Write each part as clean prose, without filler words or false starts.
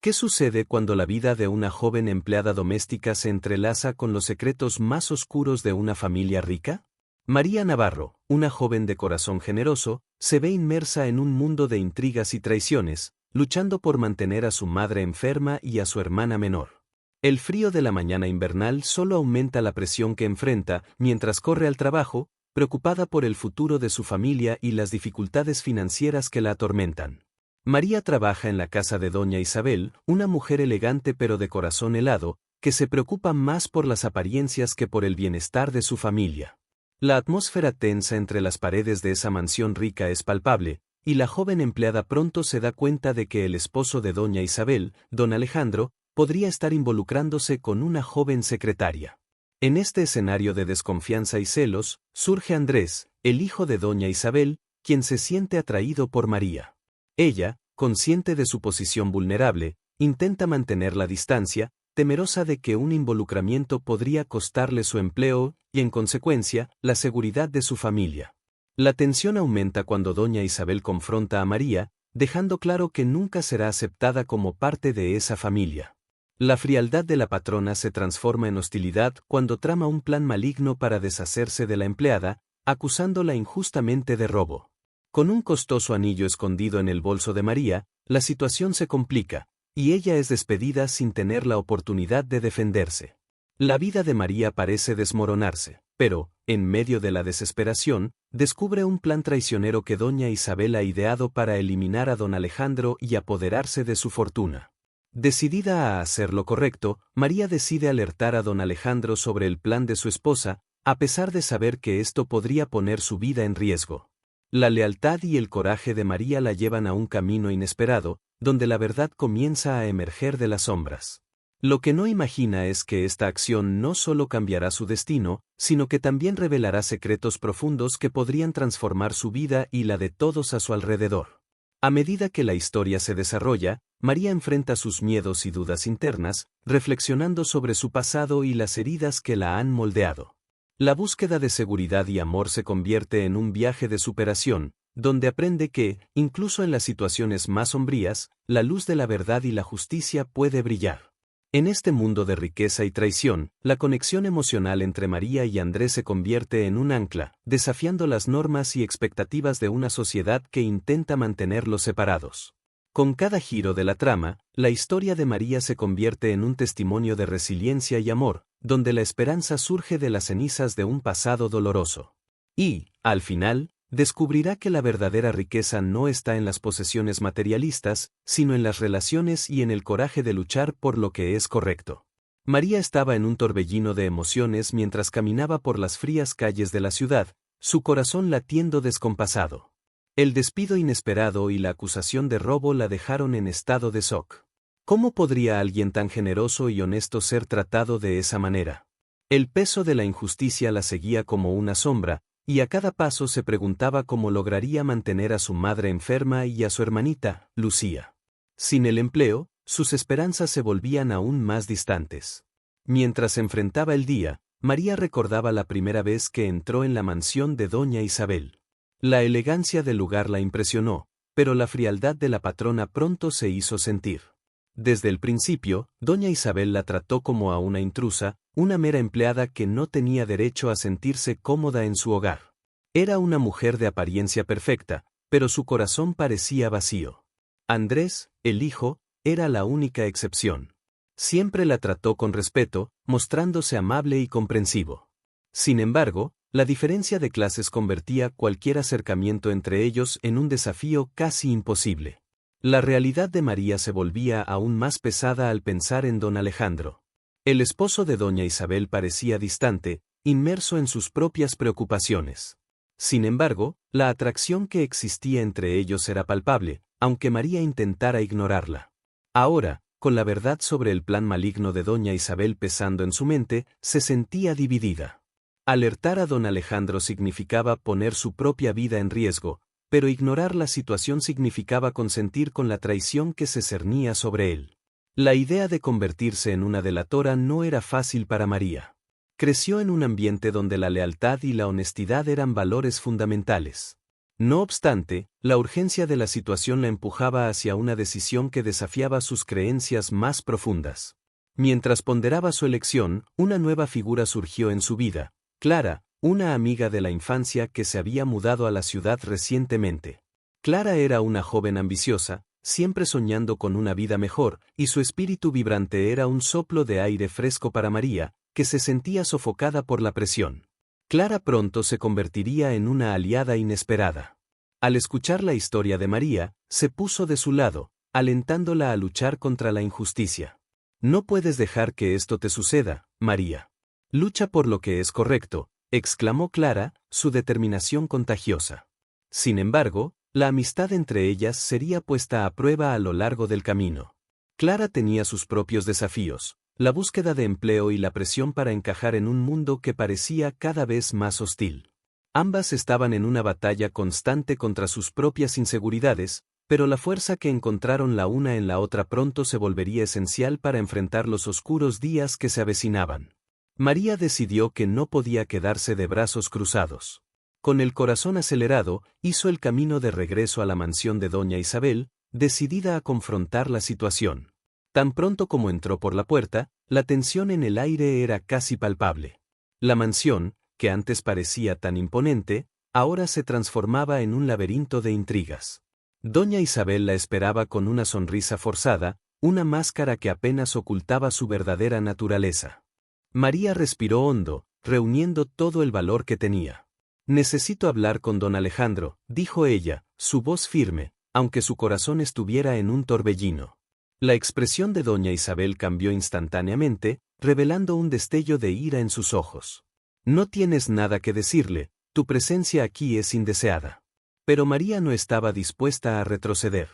¿Qué sucede cuando la vida de una joven empleada doméstica se entrelaza con los secretos más oscuros de una familia rica? María Navarro, una joven de corazón generoso, se ve inmersa en un mundo de intrigas y traiciones, luchando por mantener a su madre enferma y a su hermana menor. El frío de la mañana invernal solo aumenta la presión que enfrenta mientras corre al trabajo, preocupada por el futuro de su familia y las dificultades financieras que la atormentan. María trabaja en la casa de doña Isabel, una mujer elegante pero de corazón helado, que se preocupa más por las apariencias que por el bienestar de su familia. La atmósfera tensa entre las paredes de esa mansión rica es palpable, y la joven empleada pronto se da cuenta de que el esposo de doña Isabel, don Alejandro, podría estar involucrándose con una joven secretaria. En este escenario de desconfianza y celos, surge Andrés, el hijo de doña Isabel, quien se siente atraído por María. Ella, consciente de su posición vulnerable, intenta mantener la distancia, temerosa de que un involucramiento podría costarle su empleo y, en consecuencia, la seguridad de su familia. La tensión aumenta cuando doña Isabel confronta a María, dejando claro que nunca será aceptada como parte de esa familia. La frialdad de la patrona se transforma en hostilidad cuando trama un plan maligno para deshacerse de la empleada, acusándola injustamente de robo. Con un costoso anillo escondido en el bolso de María, la situación se complica, y ella es despedida sin tener la oportunidad de defenderse. La vida de María parece desmoronarse, pero, en medio de la desesperación, descubre un plan traicionero que doña Isabel ha ideado para eliminar a don Alejandro y apoderarse de su fortuna. Decidida a hacer lo correcto, María decide alertar a don Alejandro sobre el plan de su esposa, a pesar de saber que esto podría poner su vida en riesgo. La lealtad y el coraje de María la llevan a un camino inesperado, donde la verdad comienza a emerger de las sombras. Lo que no imagina es que esta acción no solo cambiará su destino, sino que también revelará secretos profundos que podrían transformar su vida y la de todos a su alrededor. A medida que la historia se desarrolla, María enfrenta sus miedos y dudas internas, reflexionando sobre su pasado y las heridas que la han moldeado. La búsqueda de seguridad y amor se convierte en un viaje de superación, donde aprende que, incluso en las situaciones más sombrías, la luz de la verdad y la justicia puede brillar. En este mundo de riqueza y traición, la conexión emocional entre María y Andrés se convierte en un ancla, desafiando las normas y expectativas de una sociedad que intenta mantenerlos separados. Con cada giro de la trama, la historia de María se convierte en un testimonio de resiliencia y amor, donde la esperanza surge de las cenizas de un pasado doloroso. Y, al final, descubrirá que la verdadera riqueza no está en las posesiones materialistas, sino en las relaciones y en el coraje de luchar por lo que es correcto. María estaba en un torbellino de emociones mientras caminaba por las frías calles de la ciudad, su corazón latiendo descompasado. El despido inesperado y la acusación de robo la dejaron en estado de shock. ¿Cómo podría alguien tan generoso y honesto ser tratado de esa manera? El peso de la injusticia la seguía como una sombra, y a cada paso se preguntaba cómo lograría mantener a su madre enferma y a su hermanita, Lucía. Sin el empleo, sus esperanzas se volvían aún más distantes. Mientras enfrentaba el día, María recordaba la primera vez que entró en la mansión de doña Isabel. La elegancia del lugar la impresionó, pero la frialdad de la patrona pronto se hizo sentir. Desde el principio, doña Isabel la trató como a una intrusa, una mera empleada que no tenía derecho a sentirse cómoda en su hogar. Era una mujer de apariencia perfecta, pero su corazón parecía vacío. Andrés, el hijo, era la única excepción. Siempre la trató con respeto, mostrándose amable y comprensivo. Sin embargo, la diferencia de clases convertía cualquier acercamiento entre ellos en un desafío casi imposible. La realidad de María se volvía aún más pesada al pensar en don Alejandro. El esposo de doña Isabel parecía distante, inmerso en sus propias preocupaciones. Sin embargo, la atracción que existía entre ellos era palpable, aunque María intentara ignorarla. Ahora, con la verdad sobre el plan maligno de doña Isabel pesando en su mente, se sentía dividida. Alertar a don Alejandro significaba poner su propia vida en riesgo, pero ignorar la situación significaba consentir con la traición que se cernía sobre él. La idea de convertirse en una delatora no era fácil para María. Creció en un ambiente donde la lealtad y la honestidad eran valores fundamentales. No obstante, la urgencia de la situación la empujaba hacia una decisión que desafiaba sus creencias más profundas. Mientras ponderaba su elección, una nueva figura surgió en su vida, Clara, una amiga de la infancia que se había mudado a la ciudad recientemente. Clara era una joven ambiciosa, siempre soñando con una vida mejor, y su espíritu vibrante era un soplo de aire fresco para María, que se sentía sofocada por la presión. Clara pronto se convertiría en una aliada inesperada. Al escuchar la historia de María, se puso de su lado, alentándola a luchar contra la injusticia. No puedes dejar que esto te suceda, María. Lucha por lo que es correcto, exclamó Clara, su determinación contagiosa. Sin embargo, la amistad entre ellas sería puesta a prueba a lo largo del camino. Clara tenía sus propios desafíos, la búsqueda de empleo y la presión para encajar en un mundo que parecía cada vez más hostil. Ambas estaban en una batalla constante contra sus propias inseguridades, pero la fuerza que encontraron la una en la otra pronto se volvería esencial para enfrentar los oscuros días que se avecinaban. María decidió que no podía quedarse de brazos cruzados. Con el corazón acelerado, hizo el camino de regreso a la mansión de doña Isabel, decidida a confrontar la situación. Tan pronto como entró por la puerta, la tensión en el aire era casi palpable. La mansión, que antes parecía tan imponente, ahora se transformaba en un laberinto de intrigas. Doña Isabel la esperaba con una sonrisa forzada, una máscara que apenas ocultaba su verdadera naturaleza. María respiró hondo, reuniendo todo el valor que tenía. «Necesito hablar con don Alejandro», dijo ella, su voz firme, aunque su corazón estuviera en un torbellino. La expresión de doña Isabel cambió instantáneamente, revelando un destello de ira en sus ojos. «No tienes nada que decirle, tu presencia aquí es indeseada». Pero María no estaba dispuesta a retroceder.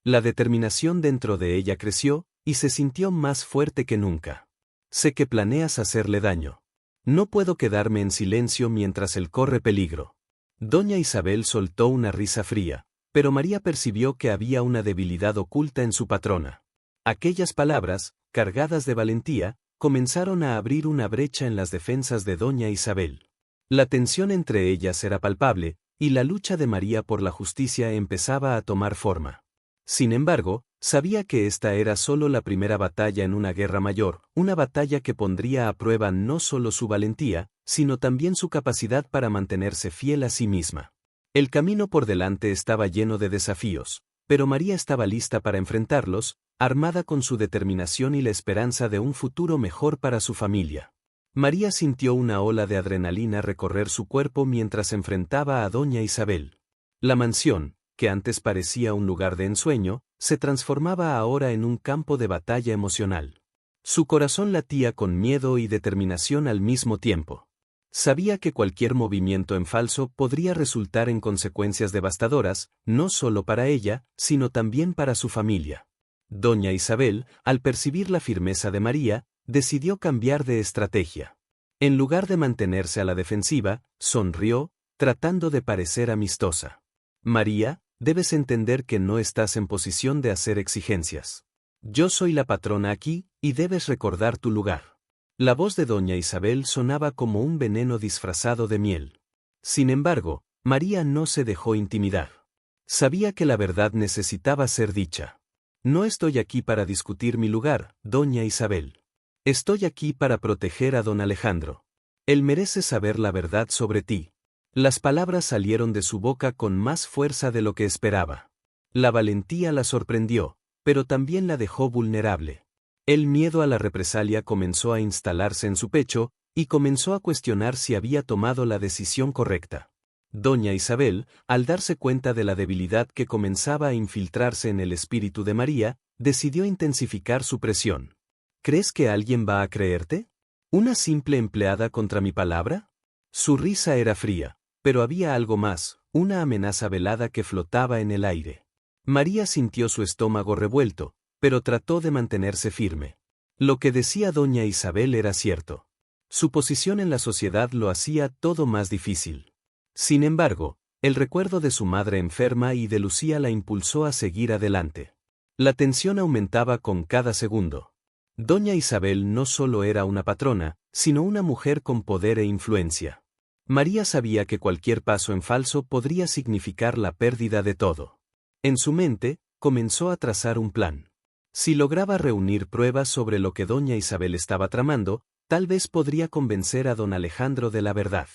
La determinación dentro de ella creció, y se sintió más fuerte que nunca. «Sé que planeas hacerle daño. No puedo quedarme en silencio mientras él corre peligro». Doña Isabel soltó una risa fría, pero María percibió que había una debilidad oculta en su patrona. Aquellas palabras, cargadas de valentía, comenzaron a abrir una brecha en las defensas de doña Isabel. La tensión entre ellas era palpable, y la lucha de María por la justicia empezaba a tomar forma. Sin embargo, sabía que esta era solo la primera batalla en una guerra mayor, una batalla que pondría a prueba no solo su valentía, sino también su capacidad para mantenerse fiel a sí misma. El camino por delante estaba lleno de desafíos, pero María estaba lista para enfrentarlos, armada con su determinación y la esperanza de un futuro mejor para su familia. María sintió una ola de adrenalina recorrer su cuerpo mientras enfrentaba a doña Isabel. La mansión, que antes parecía un lugar de ensueño, se transformaba ahora en un campo de batalla emocional. Su corazón latía con miedo y determinación al mismo tiempo. Sabía que cualquier movimiento en falso podría resultar en consecuencias devastadoras, no solo para ella, sino también para su familia. Doña Isabel, al percibir la firmeza de María, decidió cambiar de estrategia. En lugar de mantenerse a la defensiva, sonrió, tratando de parecer amistosa. «María, debes entender que no estás en posición de hacer exigencias. Yo soy la patrona aquí, y debes recordar tu lugar». La voz de doña Isabel sonaba como un veneno disfrazado de miel. Sin embargo, María no se dejó intimidar. Sabía que la verdad necesitaba ser dicha. «No estoy aquí para discutir mi lugar, doña Isabel. Estoy aquí para proteger a don Alejandro. Él merece saber la verdad sobre ti». Las palabras salieron de su boca con más fuerza de lo que esperaba. La valentía la sorprendió, pero también la dejó vulnerable. El miedo a la represalia comenzó a instalarse en su pecho, y comenzó a cuestionar si había tomado la decisión correcta. Doña Isabel, al darse cuenta de la debilidad que comenzaba a infiltrarse en el espíritu de María, decidió intensificar su presión. «¿Crees que alguien va a creerte? ¿Una simple empleada contra mi palabra?». Su risa era fría, pero había algo más, una amenaza velada que flotaba en el aire. María sintió su estómago revuelto, pero trató de mantenerse firme. Lo que decía doña Isabel era cierto. Su posición en la sociedad lo hacía todo más difícil. Sin embargo, el recuerdo de su madre enferma y de Lucía la impulsó a seguir adelante. La tensión aumentaba con cada segundo. Doña Isabel no solo era una patrona, sino una mujer con poder e influencia. María sabía que cualquier paso en falso podría significar la pérdida de todo. En su mente, comenzó a trazar un plan. Si lograba reunir pruebas sobre lo que doña Isabel estaba tramando, tal vez podría convencer a don Alejandro de la verdad.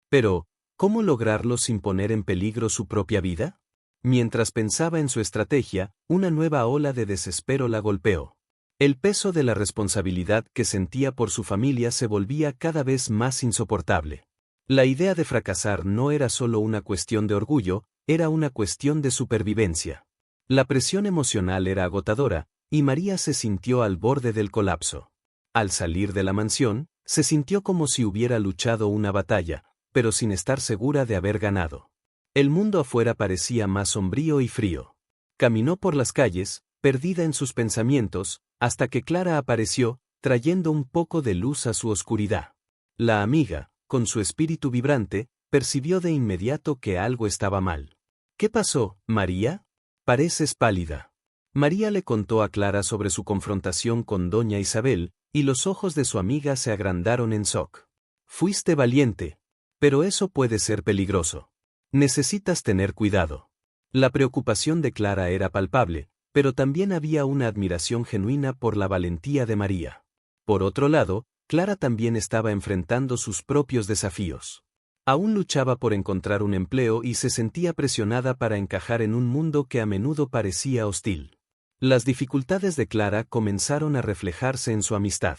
Pero, ¿cómo lograrlo sin poner en peligro su propia vida? Mientras pensaba en su estrategia, una nueva ola de desespero la golpeó. El peso de la responsabilidad que sentía por su familia se volvía cada vez más insoportable. La idea de fracasar no era solo una cuestión de orgullo, era una cuestión de supervivencia. La presión emocional era agotadora, y María se sintió al borde del colapso. Al salir de la mansión, se sintió como si hubiera luchado una batalla, pero sin estar segura de haber ganado. El mundo afuera parecía más sombrío y frío. Caminó por las calles, perdida en sus pensamientos, hasta que Clara apareció, trayendo un poco de luz a su oscuridad. La amiga, con su espíritu vibrante, percibió de inmediato que algo estaba mal. ¿Qué pasó, María? Pareces pálida. María le contó a Clara sobre su confrontación con doña Isabel, y los ojos de su amiga se agrandaron en shock. Fuiste valiente. Pero eso puede ser peligroso. Necesitas tener cuidado. La preocupación de Clara era palpable, pero también había una admiración genuina por la valentía de María. Por otro lado, Clara también estaba enfrentando sus propios desafíos. Aún luchaba por encontrar un empleo y se sentía presionada para encajar en un mundo que a menudo parecía hostil. Las dificultades de Clara comenzaron a reflejarse en su amistad.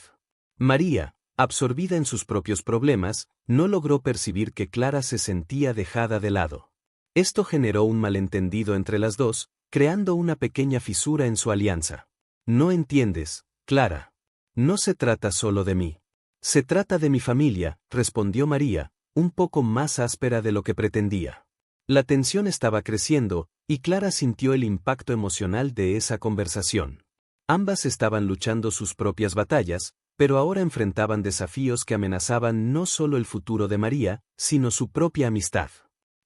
María, absorbida en sus propios problemas, no logró percibir que Clara se sentía dejada de lado. Esto generó un malentendido entre las dos, creando una pequeña fisura en su alianza. No entiendes, Clara. No se trata solo de mí. Se trata de mi familia, respondió María, un poco más áspera de lo que pretendía. La tensión estaba creciendo, y Clara sintió el impacto emocional de esa conversación. Ambas estaban luchando sus propias batallas, pero ahora enfrentaban desafíos que amenazaban no solo el futuro de María, sino su propia amistad.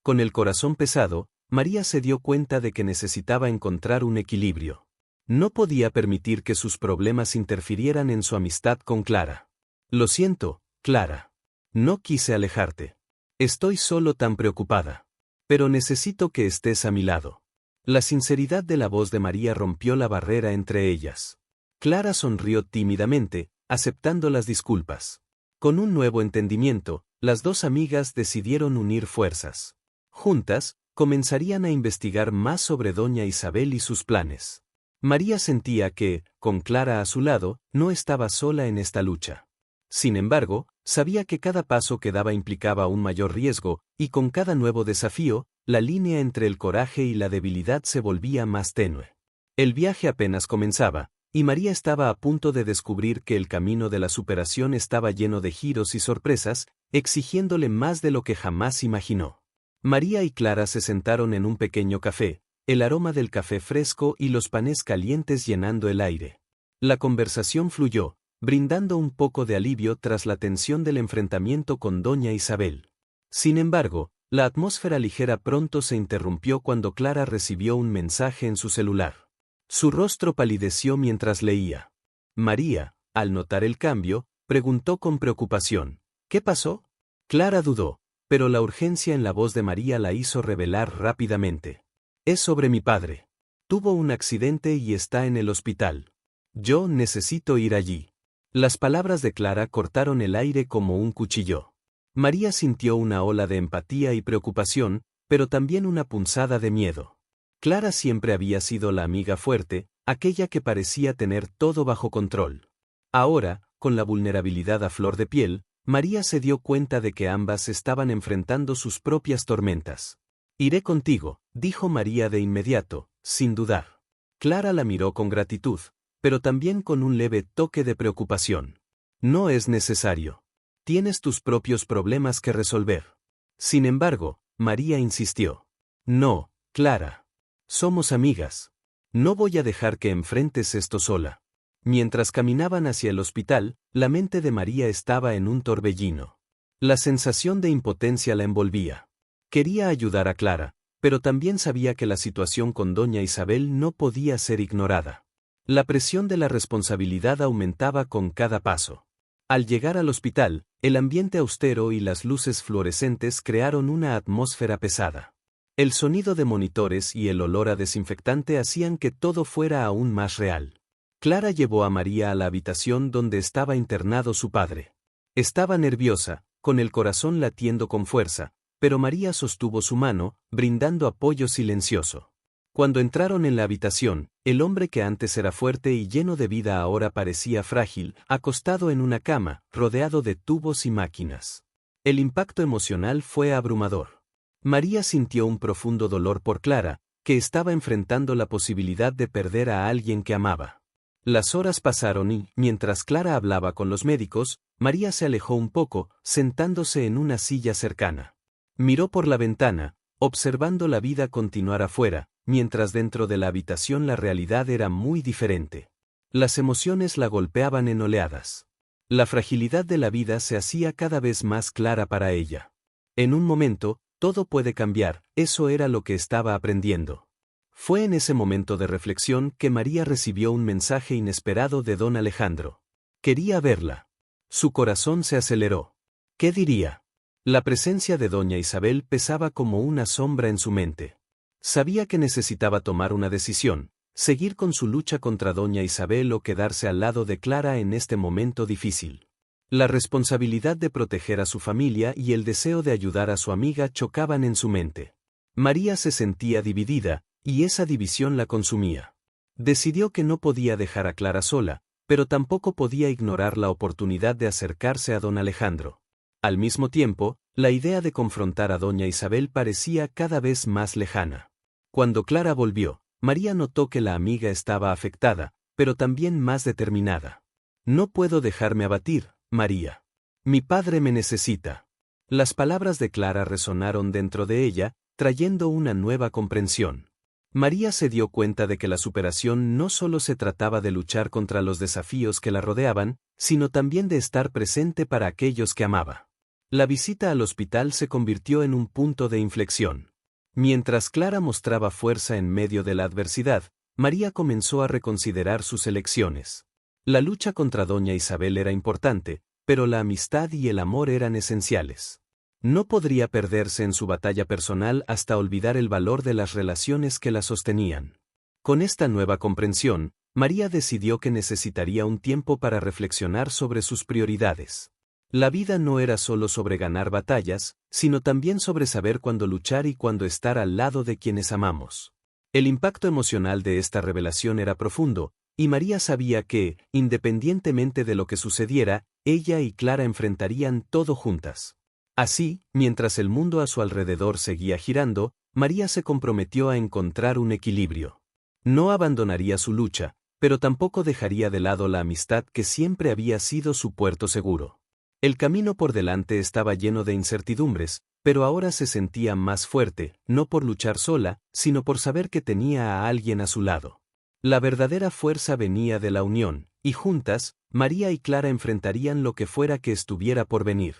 Con el corazón pesado, María se dio cuenta de que necesitaba encontrar un equilibrio. No podía permitir que sus problemas interfirieran en su amistad con Clara. Lo siento, Clara. No quise alejarte. Estoy solo tan preocupada. Pero necesito que estés a mi lado. La sinceridad de la voz de María rompió la barrera entre ellas. Clara sonrió tímidamente, aceptando las disculpas. Con un nuevo entendimiento, las dos amigas decidieron unir fuerzas. Juntas, comenzarían a investigar más sobre doña Isabel y sus planes. María sentía que, con Clara a su lado, no estaba sola en esta lucha. Sin embargo, sabía que cada paso que daba implicaba un mayor riesgo, y con cada nuevo desafío, la línea entre el coraje y la debilidad se volvía más tenue. El viaje apenas comenzaba, y María estaba a punto de descubrir que el camino de la superación estaba lleno de giros y sorpresas, exigiéndole más de lo que jamás imaginó. María y Clara se sentaron en un pequeño café, el aroma del café fresco y los panes calientes llenando el aire. La conversación fluyó, brindando un poco de alivio tras la tensión del enfrentamiento con doña Isabel. Sin embargo, la atmósfera ligera pronto se interrumpió cuando Clara recibió un mensaje en su celular. Su rostro palideció mientras leía. María, al notar el cambio, preguntó con preocupación, ¿qué pasó? Clara dudó, pero la urgencia en la voz de María la hizo revelar rápidamente. Es sobre mi padre. Tuvo un accidente y está en el hospital. Yo necesito ir allí. Las palabras de Clara cortaron el aire como un cuchillo. María sintió una ola de empatía y preocupación, pero también una punzada de miedo. Clara siempre había sido la amiga fuerte, aquella que parecía tener todo bajo control. Ahora, con la vulnerabilidad a flor de piel, María se dio cuenta de que ambas estaban enfrentando sus propias tormentas. Iré contigo, dijo María de inmediato, sin dudar. Clara la miró con gratitud, pero también con un leve toque de preocupación. No es necesario. Tienes tus propios problemas que resolver. Sin embargo, María insistió. No, Clara. Somos amigas. No voy a dejar que enfrentes esto sola. Mientras caminaban hacia el hospital, la mente de María estaba en un torbellino. La sensación de impotencia la envolvía. Quería ayudar a Clara, pero también sabía que la situación con doña Isabel no podía ser ignorada. La presión de la responsabilidad aumentaba con cada paso. Al llegar al hospital, el ambiente austero y las luces fluorescentes crearon una atmósfera pesada. El sonido de monitores y el olor a desinfectante hacían que todo fuera aún más real. Clara llevó a María a la habitación donde estaba internado su padre. Estaba nerviosa, con el corazón latiendo con fuerza, pero María sostuvo su mano, brindando apoyo silencioso. Cuando entraron en la habitación, el hombre que antes era fuerte y lleno de vida ahora parecía frágil, acostado en una cama, rodeado de tubos y máquinas. El impacto emocional fue abrumador. María sintió un profundo dolor por Clara, que estaba enfrentando la posibilidad de perder a alguien que amaba. Las horas pasaron y, mientras Clara hablaba con los médicos, María se alejó un poco, sentándose en una silla cercana. Miró por la ventana, observando la vida continuar afuera, mientras dentro de la habitación la realidad era muy diferente. Las emociones la golpeaban en oleadas. La fragilidad de la vida se hacía cada vez más clara para ella. En un momento, todo puede cambiar, eso era lo que estaba aprendiendo. Fue en ese momento de reflexión que María recibió un mensaje inesperado de don Alejandro. Quería verla. Su corazón se aceleró. ¿Qué diría? La presencia de doña Isabel pesaba como una sombra en su mente. Sabía que necesitaba tomar una decisión, seguir con su lucha contra doña Isabel o quedarse al lado de Clara en este momento difícil. La responsabilidad de proteger a su familia y el deseo de ayudar a su amiga chocaban en su mente. María se sentía dividida, y esa división la consumía. Decidió que no podía dejar a Clara sola, pero tampoco podía ignorar la oportunidad de acercarse a don Alejandro. Al mismo tiempo, la idea de confrontar a doña Isabel parecía cada vez más lejana. Cuando Clara volvió, María notó que la amiga estaba afectada, pero también más determinada. No puedo dejarme abatir, María. Mi padre me necesita. Las palabras de Clara resonaron dentro de ella, trayendo una nueva comprensión. María se dio cuenta de que la superación no solo se trataba de luchar contra los desafíos que la rodeaban, sino también de estar presente para aquellos que amaba. La visita al hospital se convirtió en un punto de inflexión. Mientras Clara mostraba fuerza en medio de la adversidad, María comenzó a reconsiderar sus elecciones. La lucha contra doña Isabel era importante, pero la amistad y el amor eran esenciales. No podría perderse en su batalla personal hasta olvidar el valor de las relaciones que la sostenían. Con esta nueva comprensión, María decidió que necesitaría un tiempo para reflexionar sobre sus prioridades. La vida no era solo sobre ganar batallas, sino también sobre saber cuándo luchar y cuándo estar al lado de quienes amamos. El impacto emocional de esta revelación era profundo, y María sabía que, independientemente de lo que sucediera, ella y Clara enfrentarían todo juntas. Así, mientras el mundo a su alrededor seguía girando, María se comprometió a encontrar un equilibrio. No abandonaría su lucha, pero tampoco dejaría de lado la amistad que siempre había sido su puerto seguro. El camino por delante estaba lleno de incertidumbres, pero ahora se sentía más fuerte, no por luchar sola, sino por saber que tenía a alguien a su lado. La verdadera fuerza venía de la unión, y juntas, María y Clara enfrentarían lo que fuera que estuviera por venir.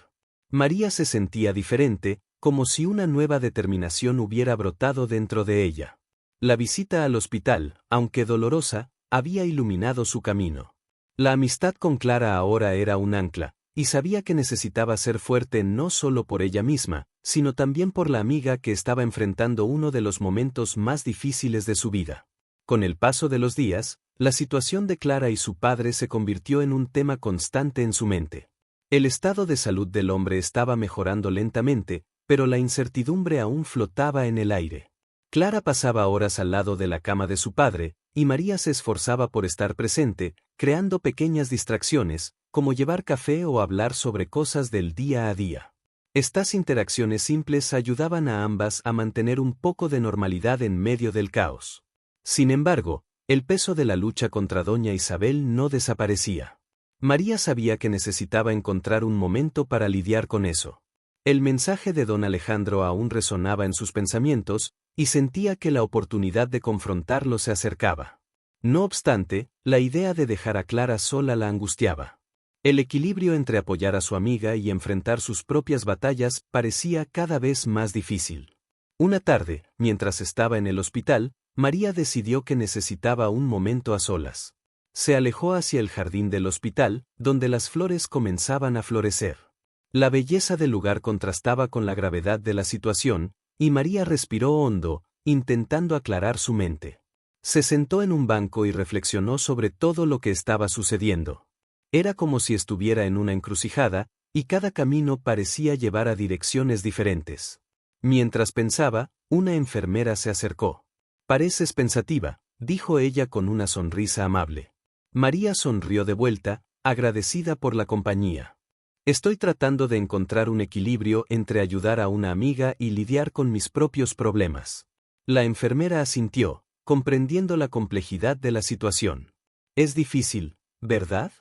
María se sentía diferente, como si una nueva determinación hubiera brotado dentro de ella. La visita al hospital, aunque dolorosa, había iluminado su camino. La amistad con Clara ahora era un ancla, y sabía que necesitaba ser fuerte no solo por ella misma, sino también por la amiga que estaba enfrentando uno de los momentos más difíciles de su vida. Con el paso de los días, la situación de Clara y su padre se convirtió en un tema constante en su mente. El estado de salud del hombre estaba mejorando lentamente, pero la incertidumbre aún flotaba en el aire. Clara pasaba horas al lado de la cama de su padre, y María se esforzaba por estar presente, creando pequeñas distracciones, como llevar café o hablar sobre cosas del día a día. Estas interacciones simples ayudaban a ambas a mantener un poco de normalidad en medio del caos. Sin embargo, el peso de la lucha contra doña Isabel no desaparecía. María sabía que necesitaba encontrar un momento para lidiar con eso. El mensaje de don Alejandro aún resonaba en sus pensamientos, y sentía que la oportunidad de confrontarlo se acercaba. No obstante, la idea de dejar a Clara sola la angustiaba. El equilibrio entre apoyar a su amiga y enfrentar sus propias batallas parecía cada vez más difícil. Una tarde, mientras estaba en el hospital, María decidió que necesitaba un momento a solas. Se alejó hacia el jardín del hospital, donde las flores comenzaban a florecer. La belleza del lugar contrastaba con la gravedad de la situación, y María respiró hondo, intentando aclarar su mente. Se sentó en un banco y reflexionó sobre todo lo que estaba sucediendo. Era como si estuviera en una encrucijada, y cada camino parecía llevar a direcciones diferentes. Mientras pensaba, una enfermera se acercó. «Pareces pensativa», dijo ella con una sonrisa amable. María sonrió de vuelta, agradecida por la compañía. «Estoy tratando de encontrar un equilibrio entre ayudar a una amiga y lidiar con mis propios problemas». La enfermera asintió, comprendiendo la complejidad de la situación. «Es difícil, ¿verdad?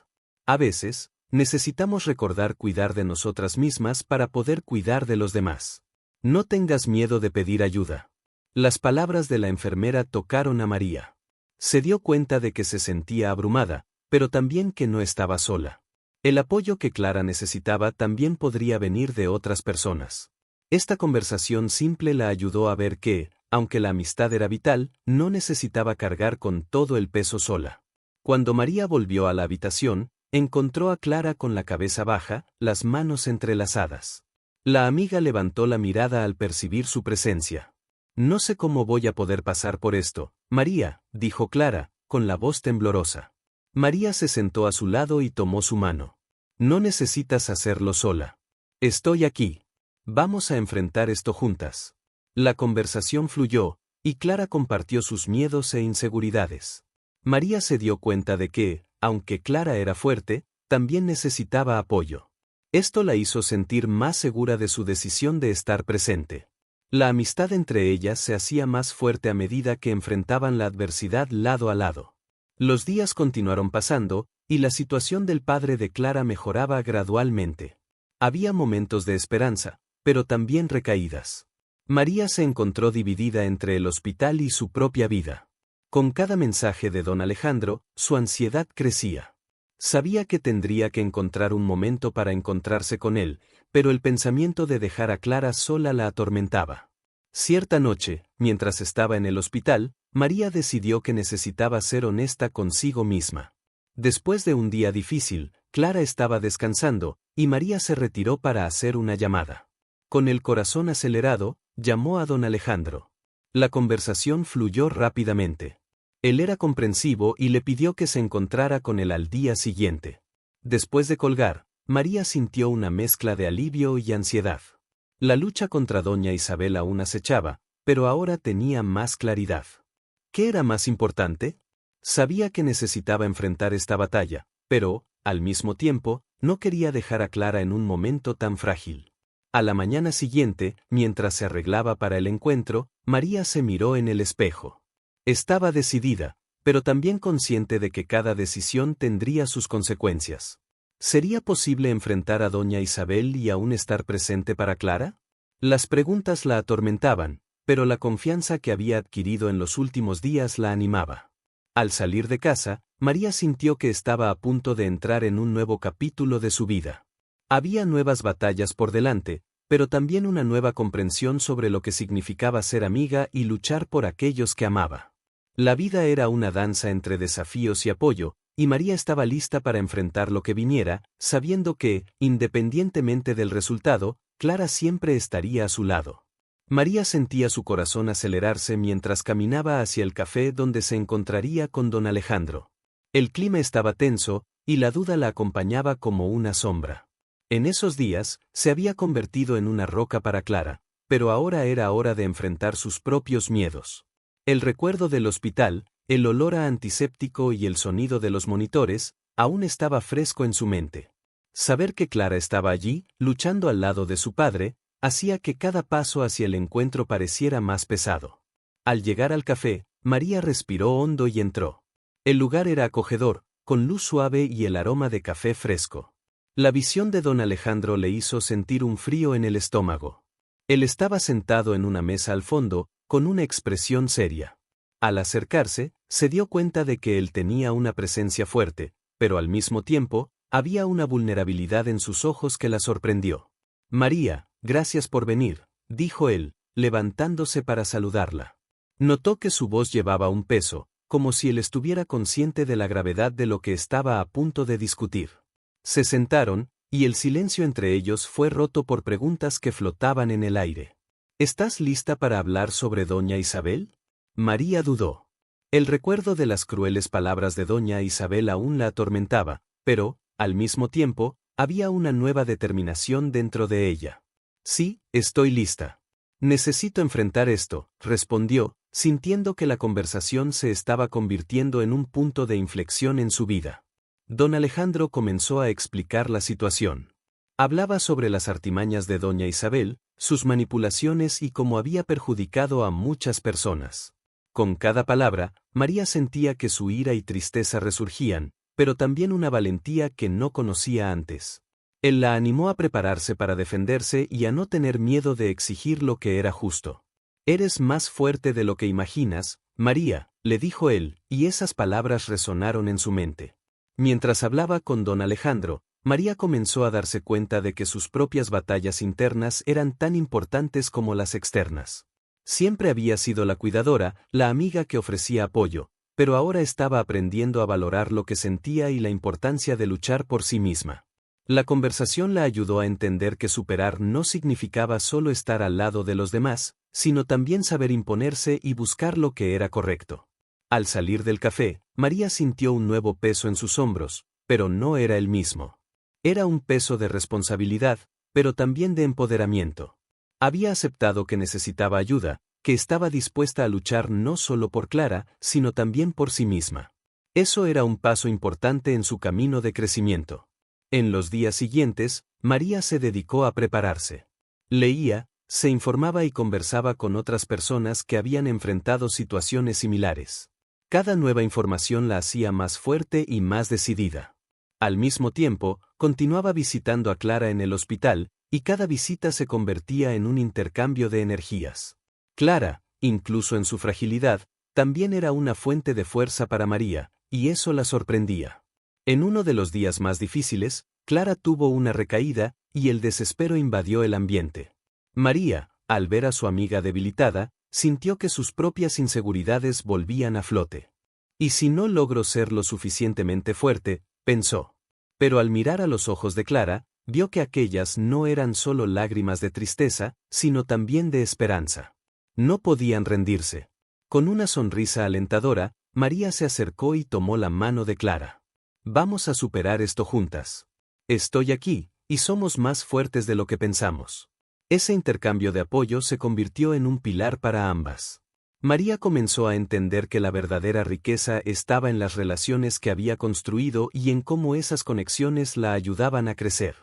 A veces, necesitamos recordar cuidar de nosotras mismas para poder cuidar de los demás. No tengas miedo de pedir ayuda». Las palabras de la enfermera tocaron a María. Se dio cuenta de que se sentía abrumada, pero también que no estaba sola. El apoyo que Clara necesitaba también podría venir de otras personas. Esta conversación simple la ayudó a ver que, aunque la amistad era vital, no necesitaba cargar con todo el peso sola. Cuando María volvió a la habitación, encontró a Clara con la cabeza baja, las manos entrelazadas. La amiga levantó la mirada al percibir su presencia. «No sé cómo voy a poder pasar por esto, María», dijo Clara, con la voz temblorosa. María se sentó a su lado y tomó su mano. «No necesitas hacerlo sola. Estoy aquí. Vamos a enfrentar esto juntas». La conversación fluyó, y Clara compartió sus miedos e inseguridades. María se dio cuenta de que, aunque Clara era fuerte, también necesitaba apoyo. Esto la hizo sentir más segura de su decisión de estar presente. La amistad entre ellas se hacía más fuerte a medida que enfrentaban la adversidad lado a lado. Los días continuaron pasando, y la situación del padre de Clara mejoraba gradualmente. Había momentos de esperanza, pero también recaídas. María se encontró dividida entre el hospital y su propia vida. Con cada mensaje de don Alejandro, su ansiedad crecía. Sabía que tendría que encontrar un momento para encontrarse con él, pero el pensamiento de dejar a Clara sola la atormentaba. Cierta noche, mientras estaba en el hospital, María decidió que necesitaba ser honesta consigo misma. Después de un día difícil, Clara estaba descansando, y María se retiró para hacer una llamada. Con el corazón acelerado, llamó a don Alejandro. La conversación fluyó rápidamente. Él era comprensivo y le pidió que se encontrara con él al día siguiente. Después de colgar, María sintió una mezcla de alivio y ansiedad. La lucha contra doña Isabel aún acechaba, pero ahora tenía más claridad. ¿Qué era más importante? Sabía que necesitaba enfrentar esta batalla, pero, al mismo tiempo, no quería dejar a Clara en un momento tan frágil. A la mañana siguiente, mientras se arreglaba para el encuentro, María se miró en el espejo. Estaba decidida, pero también consciente de que cada decisión tendría sus consecuencias. ¿Sería posible enfrentar a doña Isabel y aún estar presente para Clara? Las preguntas la atormentaban, pero la confianza que había adquirido en los últimos días la animaba. Al salir de casa, María sintió que estaba a punto de entrar en un nuevo capítulo de su vida. Había nuevas batallas por delante, pero también una nueva comprensión sobre lo que significaba ser amiga y luchar por aquellos que amaba. La vida era una danza entre desafíos y apoyo, y María estaba lista para enfrentar lo que viniera, sabiendo que, independientemente del resultado, Clara siempre estaría a su lado. María sentía su corazón acelerarse mientras caminaba hacia el café donde se encontraría con don Alejandro. El clima estaba tenso, y la duda la acompañaba como una sombra. En esos días, se había convertido en una roca para Clara, pero ahora era hora de enfrentar sus propios miedos. El recuerdo del hospital, el olor a antiséptico y el sonido de los monitores, aún estaba fresco en su mente. Saber que Clara estaba allí, luchando al lado de su padre, hacía que cada paso hacia el encuentro pareciera más pesado. Al llegar al café, María respiró hondo y entró. El lugar era acogedor, con luz suave y el aroma de café fresco. La visión de don Alejandro le hizo sentir un frío en el estómago. Él estaba sentado en una mesa al fondo, con una expresión seria. Al acercarse, se dio cuenta de que él tenía una presencia fuerte, pero al mismo tiempo, había una vulnerabilidad en sus ojos que la sorprendió. «María, gracias por venir», dijo él, levantándose para saludarla. Notó que su voz llevaba un peso, como si él estuviera consciente de la gravedad de lo que estaba a punto de discutir. Se sentaron, y el silencio entre ellos fue roto por preguntas que flotaban en el aire. ¿Estás lista para hablar sobre doña Isabel? María dudó. El recuerdo de las crueles palabras de doña Isabel aún la atormentaba, pero, al mismo tiempo, había una nueva determinación dentro de ella. Sí, estoy lista. Necesito enfrentar esto, respondió, sintiendo que la conversación se estaba convirtiendo en un punto de inflexión en su vida. Don Alejandro comenzó a explicar la situación. Hablaba sobre las artimañas de doña Isabel, sus manipulaciones y cómo había perjudicado a muchas personas. Con cada palabra, María sentía que su ira y tristeza resurgían, pero también una valentía que no conocía antes. Él la animó a prepararse para defenderse y a no tener miedo de exigir lo que era justo. Eres más fuerte de lo que imaginas, María, le dijo él, y esas palabras resonaron en su mente. Mientras hablaba con don Alejandro, María comenzó a darse cuenta de que sus propias batallas internas eran tan importantes como las externas. Siempre había sido la cuidadora, la amiga que ofrecía apoyo, pero ahora estaba aprendiendo a valorar lo que sentía y la importancia de luchar por sí misma. La conversación la ayudó a entender que superar no significaba solo estar al lado de los demás, sino también saber imponerse y buscar lo que era correcto. Al salir del café, María sintió un nuevo peso en sus hombros, pero no era el mismo. Era un peso de responsabilidad, pero también de empoderamiento. Había aceptado que necesitaba ayuda, que estaba dispuesta a luchar no solo por Clara, sino también por sí misma. Eso era un paso importante en su camino de crecimiento. En los días siguientes, María se dedicó a prepararse. Leía, se informaba y conversaba con otras personas que habían enfrentado situaciones similares. Cada nueva información la hacía más fuerte y más decidida. Al mismo tiempo, continuaba visitando a Clara en el hospital, y cada visita se convertía en un intercambio de energías. Clara, incluso en su fragilidad, también era una fuente de fuerza para María, y eso la sorprendía. En uno de los días más difíciles, Clara tuvo una recaída, y el desespero invadió el ambiente. María, al ver a su amiga debilitada, sintió que sus propias inseguridades volvían a flote. ¿Y si no logro ser lo suficientemente fuerte?, pensó. Pero al mirar a los ojos de Clara, vio que aquellas no eran solo lágrimas de tristeza, sino también de esperanza. No podían rendirse. Con una sonrisa alentadora, María se acercó y tomó la mano de Clara. Vamos a superar esto juntas. Estoy aquí, y somos más fuertes de lo que pensamos. Ese intercambio de apoyo se convirtió en un pilar para ambas. María comenzó a entender que la verdadera riqueza estaba en las relaciones que había construido y en cómo esas conexiones la ayudaban a crecer.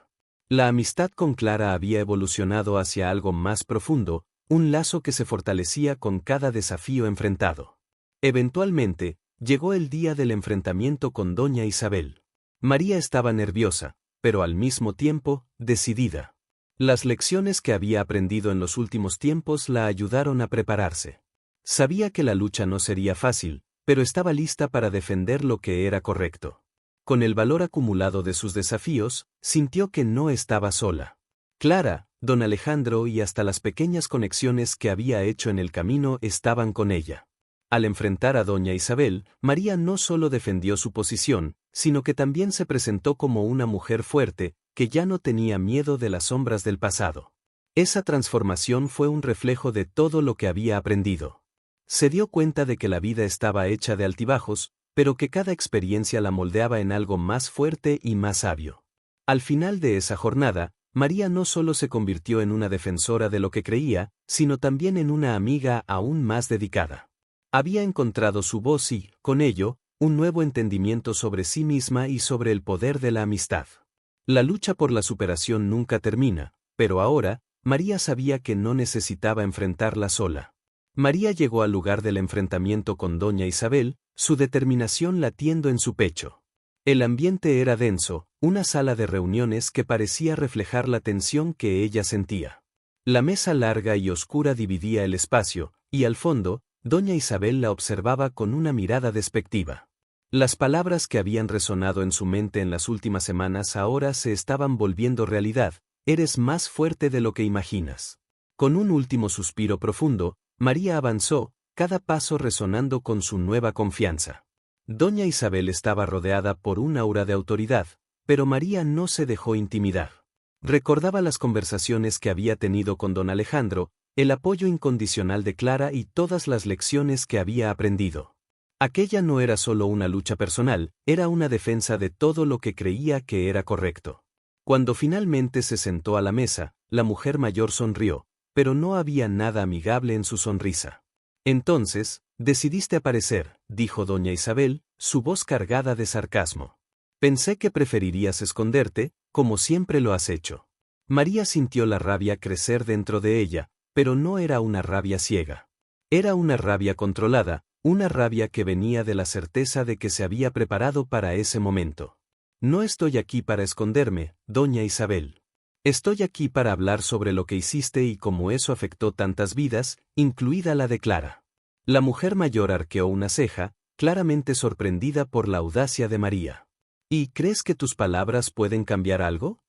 La amistad con Clara había evolucionado hacia algo más profundo, un lazo que se fortalecía con cada desafío enfrentado. Eventualmente, llegó el día del enfrentamiento con doña Isabel. María estaba nerviosa, pero al mismo tiempo, decidida. Las lecciones que había aprendido en los últimos tiempos la ayudaron a prepararse. Sabía que la lucha no sería fácil, pero estaba lista para defender lo que era correcto. Con el valor acumulado de sus desafíos, sintió que no estaba sola. Clara, don Alejandro y hasta las pequeñas conexiones que había hecho en el camino estaban con ella. Al enfrentar a doña Isabel, María no solo defendió su posición, sino que también se presentó como una mujer fuerte, que ya no tenía miedo de las sombras del pasado. Esa transformación fue un reflejo de todo lo que había aprendido. Se dio cuenta de que la vida estaba hecha de altibajos, pero que cada experiencia la moldeaba en algo más fuerte y más sabio. Al final de esa jornada, María no solo se convirtió en una defensora de lo que creía, sino también en una amiga aún más dedicada. Había encontrado su voz y, con ello, un nuevo entendimiento sobre sí misma y sobre el poder de la amistad. La lucha por la superación nunca termina, pero ahora, María sabía que no necesitaba enfrentarla sola. María llegó al lugar del enfrentamiento con doña Isabel, su determinación latiendo en su pecho. El ambiente era denso, una sala de reuniones que parecía reflejar la tensión que ella sentía. La mesa larga y oscura dividía el espacio, y al fondo, doña Isabel la observaba con una mirada despectiva. Las palabras que habían resonado en su mente en las últimas semanas ahora se estaban volviendo realidad: eres más fuerte de lo que imaginas. Con un último suspiro profundo, María avanzó, cada paso resonando con su nueva confianza. Doña Isabel estaba rodeada por un aura de autoridad, pero María no se dejó intimidar. Recordaba las conversaciones que había tenido con don Alejandro, el apoyo incondicional de Clara y todas las lecciones que había aprendido. Aquella no era solo una lucha personal, era una defensa de todo lo que creía que era correcto. Cuando finalmente se sentó a la mesa, la mujer mayor sonrió, pero no había nada amigable en su sonrisa. Entonces, decidiste aparecer, dijo doña Isabel, su voz cargada de sarcasmo. Pensé que preferirías esconderte, como siempre lo has hecho. María sintió la rabia crecer dentro de ella, pero no era una rabia ciega. Era una rabia controlada, una rabia que venía de la certeza de que se había preparado para ese momento. No estoy aquí para esconderme, doña Isabel. Estoy aquí para hablar sobre lo que hiciste y cómo eso afectó tantas vidas, incluida la de Clara. La mujer mayor arqueó una ceja, claramente sorprendida por la audacia de María. ¿Y crees que tus palabras pueden cambiar algo?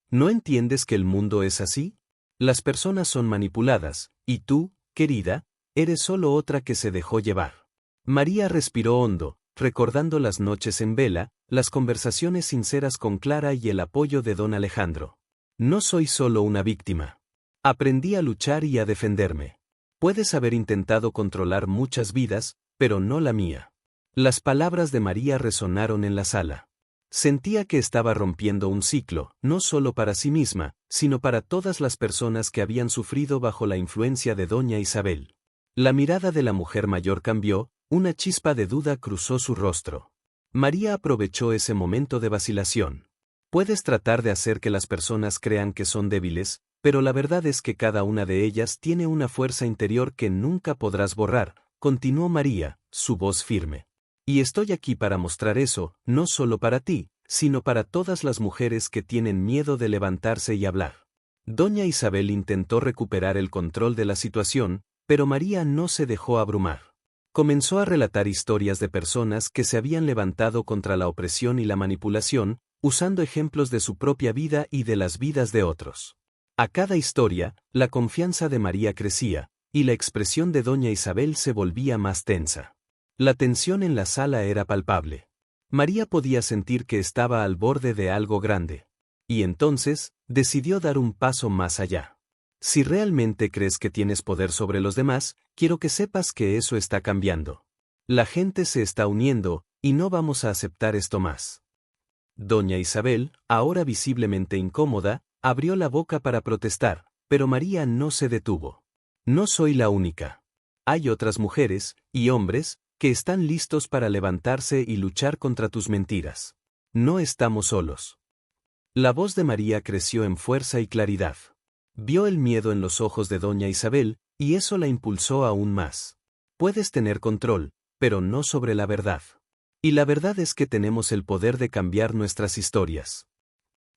¿No entiendes que el mundo es así? Las personas son manipuladas, y tú, querida, eres solo otra que se dejó llevar. María respiró hondo, recordando las noches en vela, las conversaciones sinceras con Clara y el apoyo de don Alejandro. No soy solo una víctima. Aprendí a luchar y a defenderme. Puedes haber intentado controlar muchas vidas, pero no la mía. Las palabras de María resonaron en la sala. Sentía que estaba rompiendo un ciclo, no solo para sí misma, sino para todas las personas que habían sufrido bajo la influencia de doña Isabel. La mirada de la mujer mayor cambió, una chispa de duda cruzó su rostro. María aprovechó ese momento de vacilación. Puedes tratar de hacer que las personas crean que son débiles, pero la verdad es que cada una de ellas tiene una fuerza interior que nunca podrás borrar, continuó María, su voz firme. Y estoy aquí para mostrar eso, no solo para ti, sino para todas las mujeres que tienen miedo de levantarse y hablar. Doña Isabel intentó recuperar el control de la situación, pero María no se dejó abrumar. Comenzó a relatar historias de personas que se habían levantado contra la opresión y la manipulación, usando ejemplos de su propia vida y de las vidas de otros. A cada historia, la confianza de María crecía, y la expresión de doña Isabel se volvía más tensa. La tensión en la sala era palpable. María podía sentir que estaba al borde de algo grande. Y entonces, decidió dar un paso más allá. Si realmente crees que tienes poder sobre los demás, quiero que sepas que eso está cambiando. La gente se está uniendo, y no vamos a aceptar esto más. Doña Isabel, ahora visiblemente incómoda, abrió la boca para protestar, pero María no se detuvo. No soy la única. Hay otras mujeres, y hombres, que están listos para levantarse y luchar contra tus mentiras. No estamos solos. La voz de María creció en fuerza y claridad. Vio el miedo en los ojos de doña Isabel, y eso la impulsó aún más. Puedes tener control, pero no sobre la verdad. Y la verdad es que tenemos el poder de cambiar nuestras historias.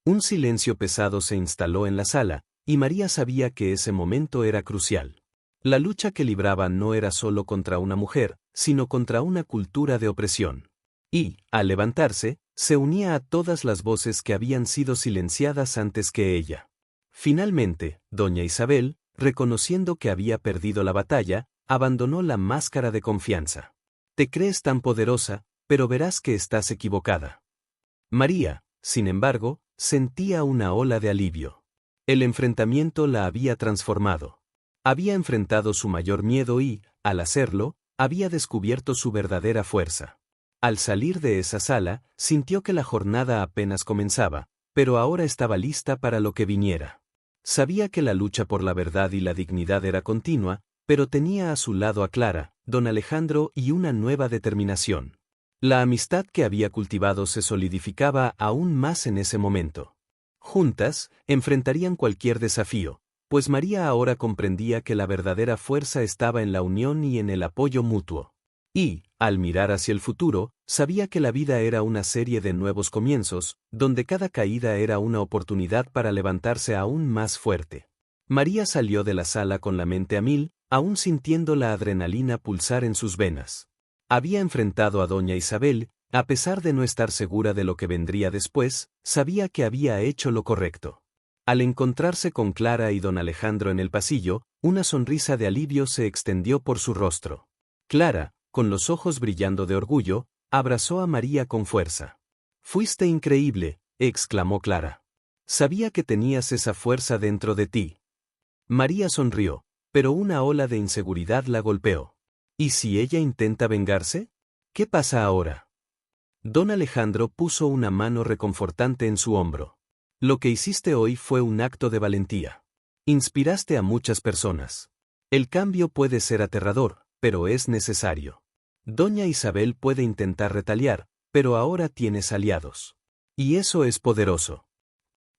Un silencio pesado se instaló en la sala, y María sabía que ese momento era crucial. La lucha que libraba no era solo contra una mujer, sino contra una cultura de opresión. Y, al levantarse, se unía a todas las voces que habían sido silenciadas antes que ella. Finalmente, doña Isabel, reconociendo que había perdido la batalla, abandonó la máscara de confianza. Te crees tan poderosa, pero verás que estás equivocada. María, sin embargo, sentía una ola de alivio. El enfrentamiento la había transformado. Había enfrentado su mayor miedo y, al hacerlo, había descubierto su verdadera fuerza. Al salir de esa sala, sintió que la jornada apenas comenzaba, pero ahora estaba lista para lo que viniera. Sabía que la lucha por la verdad y la dignidad era continua, pero tenía a su lado a Clara, don Alejandro y una nueva determinación. La amistad que había cultivado se solidificaba aún más en ese momento. Juntas, enfrentarían cualquier desafío, pues María ahora comprendía que la verdadera fuerza estaba en la unión y en el apoyo mutuo. Y, al mirar hacia el futuro, sabía que la vida era una serie de nuevos comienzos, donde cada caída era una oportunidad para levantarse aún más fuerte. María salió de la sala con la mente a mil, aún sintiendo la adrenalina pulsar en sus venas. Había enfrentado a doña Isabel, a pesar de no estar segura de lo que vendría después, sabía que había hecho lo correcto. Al encontrarse con Clara y don Alejandro en el pasillo, una sonrisa de alivio se extendió por su rostro. Clara, con los ojos brillando de orgullo, abrazó a María con fuerza. «Fuiste increíble», exclamó Clara. «Sabía que tenías esa fuerza dentro de ti». María sonrió, pero una ola de inseguridad la golpeó. ¿Y si ella intenta vengarse? ¿Qué pasa ahora? Don Alejandro puso una mano reconfortante en su hombro. Lo que hiciste hoy fue un acto de valentía. Inspiraste a muchas personas. El cambio puede ser aterrador, pero es necesario. Doña Isabel puede intentar retaliar, pero ahora tienes aliados. Y eso es poderoso.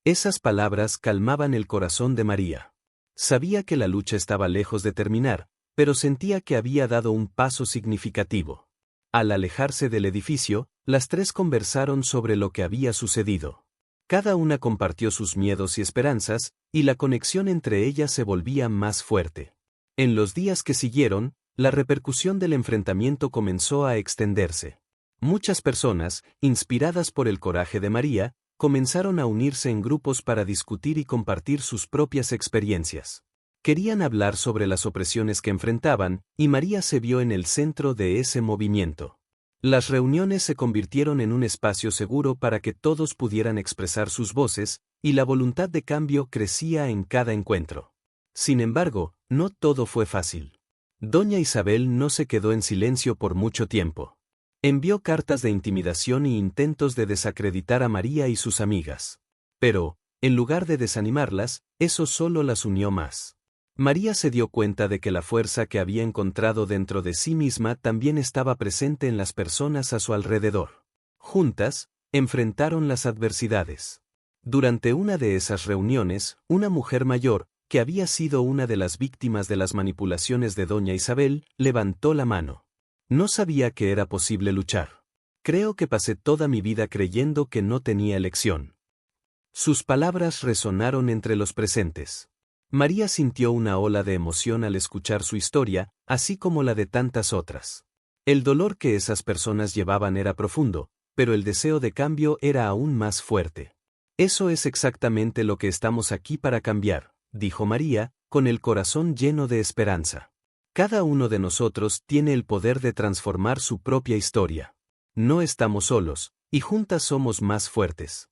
Esas palabras calmaban el corazón de María. Sabía que la lucha estaba lejos de terminar, pero sentía que había dado un paso significativo. Al alejarse del edificio, las tres conversaron sobre lo que había sucedido. Cada una compartió sus miedos y esperanzas, y la conexión entre ellas se volvía más fuerte. En los días que siguieron, la repercusión del enfrentamiento comenzó a extenderse. Muchas personas, inspiradas por el coraje de María, comenzaron a unirse en grupos para discutir y compartir sus propias experiencias. Querían hablar sobre las opresiones que enfrentaban, y María se vio en el centro de ese movimiento. Las reuniones se convirtieron en un espacio seguro para que todos pudieran expresar sus voces, y la voluntad de cambio crecía en cada encuentro. Sin embargo, no todo fue fácil. Doña Isabel no se quedó en silencio por mucho tiempo. Envió cartas de intimidación y intentos de desacreditar a María y sus amigas. Pero, en lugar de desanimarlas, eso solo las unió más. María se dio cuenta de que la fuerza que había encontrado dentro de sí misma también estaba presente en las personas a su alrededor. Juntas, enfrentaron las adversidades. Durante una de esas reuniones, una mujer mayor, que había sido una de las víctimas de las manipulaciones de Doña Isabel, levantó la mano. No sabía que era posible luchar. Creo que pasé toda mi vida creyendo que no tenía elección. Sus palabras resonaron entre los presentes. María sintió una ola de emoción al escuchar su historia, así como la de tantas otras. El dolor que esas personas llevaban era profundo, pero el deseo de cambio era aún más fuerte. Eso es exactamente lo que estamos aquí para cambiar, dijo María, con el corazón lleno de esperanza. Cada uno de nosotros tiene el poder de transformar su propia historia. No estamos solos, y juntas somos más fuertes.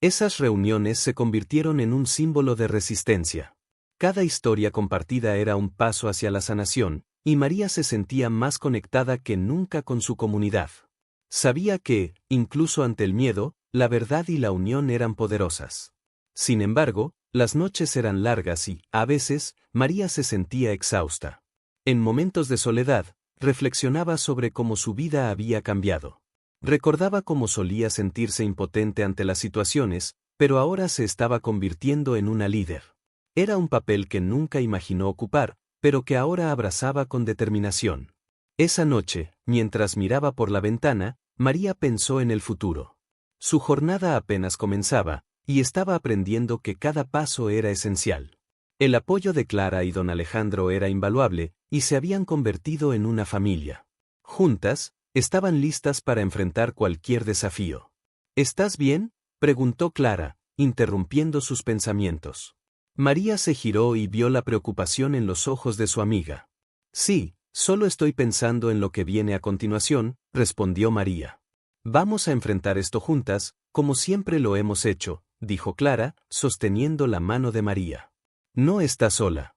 Esas reuniones se convirtieron en un símbolo de resistencia. Cada historia compartida era un paso hacia la sanación, y María se sentía más conectada que nunca con su comunidad. Sabía que, incluso ante el miedo, la verdad y la unión eran poderosas. Sin embargo, las noches eran largas y, a veces, María se sentía exhausta. En momentos de soledad, reflexionaba sobre cómo su vida había cambiado. Recordaba cómo solía sentirse impotente ante las situaciones, pero ahora se estaba convirtiendo en una líder. Era un papel que nunca imaginó ocupar, pero que ahora abrazaba con determinación. Esa noche, mientras miraba por la ventana, María pensó en el futuro. Su jornada apenas comenzaba, y estaba aprendiendo que cada paso era esencial. El apoyo de Clara y don Alejandro era invaluable, y se habían convertido en una familia. Juntas, estaban listas para enfrentar cualquier desafío. ¿Estás bien?, preguntó Clara, interrumpiendo sus pensamientos. María se giró y vio la preocupación en los ojos de su amiga. Sí, solo estoy pensando en lo que viene a continuación, respondió María. Vamos a enfrentar esto juntas, como siempre lo hemos hecho, dijo Clara, sosteniendo la mano de María. No está sola.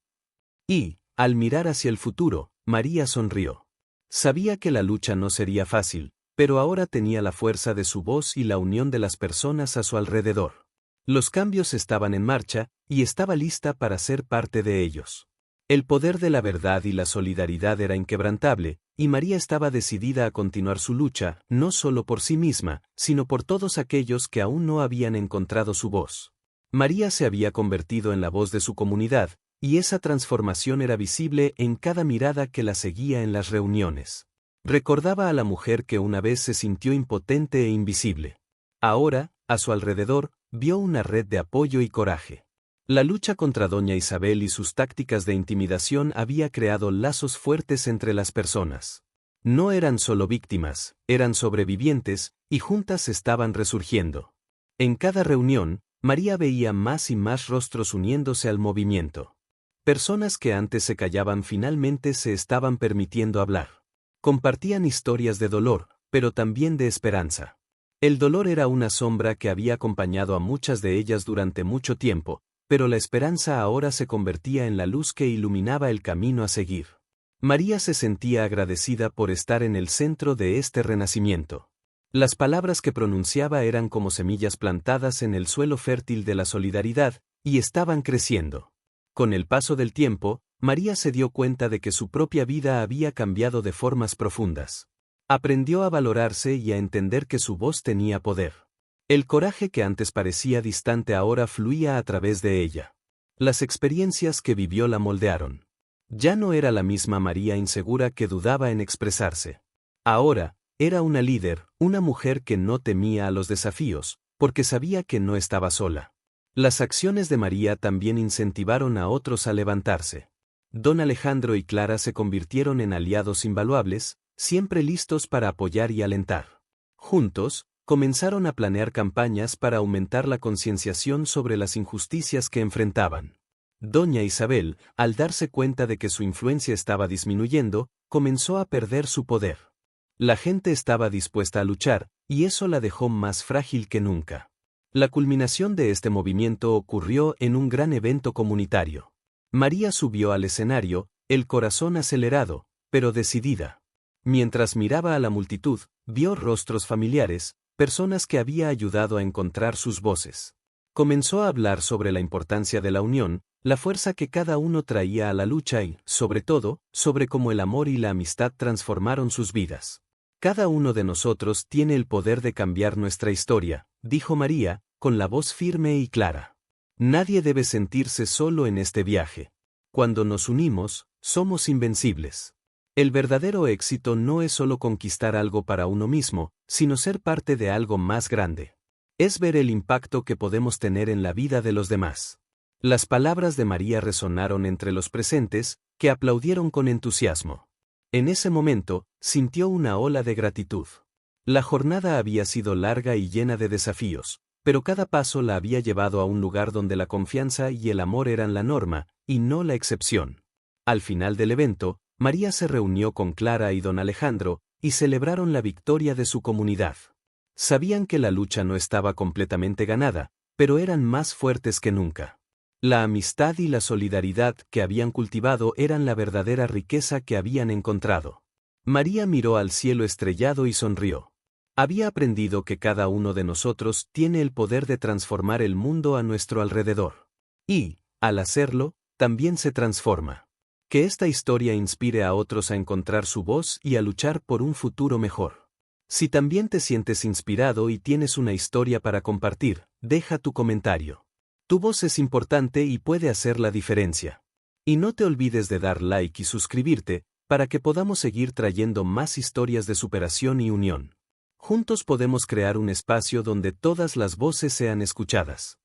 Y, al mirar hacia el futuro, María sonrió. Sabía que la lucha no sería fácil, pero ahora tenía la fuerza de su voz y la unión de las personas a su alrededor. Los cambios estaban en marcha, y estaba lista para ser parte de ellos. El poder de la verdad y la solidaridad era inquebrantable, y María estaba decidida a continuar su lucha, no solo por sí misma, sino por todos aquellos que aún no habían encontrado su voz. María se había convertido en la voz de su comunidad, y esa transformación era visible en cada mirada que la seguía en las reuniones. Recordaba a la mujer que una vez se sintió impotente e invisible. Ahora, a su alrededor, vio una red de apoyo y coraje. La lucha contra Doña Isabel y sus tácticas de intimidación había creado lazos fuertes entre las personas. No eran solo víctimas, eran sobrevivientes, y juntas estaban resurgiendo. En cada reunión, María veía más y más rostros uniéndose al movimiento. Personas que antes se callaban finalmente se estaban permitiendo hablar. Compartían historias de dolor, pero también de esperanza. El dolor era una sombra que había acompañado a muchas de ellas durante mucho tiempo, pero la esperanza ahora se convertía en la luz que iluminaba el camino a seguir. María se sentía agradecida por estar en el centro de este renacimiento. Las palabras que pronunciaba eran como semillas plantadas en el suelo fértil de la solidaridad, y estaban creciendo. Con el paso del tiempo, María se dio cuenta de que su propia vida había cambiado de formas profundas. Aprendió a valorarse y a entender que su voz tenía poder. El coraje que antes parecía distante ahora fluía a través de ella. Las experiencias que vivió la moldearon. Ya no era la misma María insegura que dudaba en expresarse. Ahora, era una líder, una mujer que no temía a los desafíos, porque sabía que no estaba sola. Las acciones de María también incentivaron a otros a levantarse. Don Alejandro y Clara se convirtieron en aliados invaluables, siempre listos para apoyar y alentar. Juntos, comenzaron a planear campañas para aumentar la concienciación sobre las injusticias que enfrentaban. Doña Isabel, al darse cuenta de que su influencia estaba disminuyendo, comenzó a perder su poder. La gente estaba dispuesta a luchar, y eso la dejó más frágil que nunca. La culminación de este movimiento ocurrió en un gran evento comunitario. María subió al escenario, el corazón acelerado, pero decidida. Mientras miraba a la multitud, vio rostros familiares, personas que había ayudado a encontrar sus voces. Comenzó a hablar sobre la importancia de la unión, la fuerza que cada uno traía a la lucha y, sobre todo, sobre cómo el amor y la amistad transformaron sus vidas. Cada uno de nosotros tiene el poder de cambiar nuestra historia, dijo María, con la voz firme y clara. Nadie debe sentirse solo en este viaje. Cuando nos unimos, somos invencibles. El verdadero éxito no es solo conquistar algo para uno mismo, sino ser parte de algo más grande. Es ver el impacto que podemos tener en la vida de los demás. Las palabras de María resonaron entre los presentes, que aplaudieron con entusiasmo. En ese momento, sintió una ola de gratitud. La jornada había sido larga y llena de desafíos, pero cada paso la había llevado a un lugar donde la confianza y el amor eran la norma, y no la excepción. Al final del evento, María se reunió con Clara y don Alejandro, y celebraron la victoria de su comunidad. Sabían que la lucha no estaba completamente ganada, pero eran más fuertes que nunca. La amistad y la solidaridad que habían cultivado eran la verdadera riqueza que habían encontrado. María miró al cielo estrellado y sonrió. Había aprendido que cada uno de nosotros tiene el poder de transformar el mundo a nuestro alrededor. Y, al hacerlo, también se transforma. Que esta historia inspire a otros a encontrar su voz y a luchar por un futuro mejor. Si también te sientes inspirado y tienes una historia para compartir, deja tu comentario. Tu voz es importante y puede hacer la diferencia. Y no te olvides de dar like y suscribirte, para que podamos seguir trayendo más historias de superación y unión. Juntos podemos crear un espacio donde todas las voces sean escuchadas.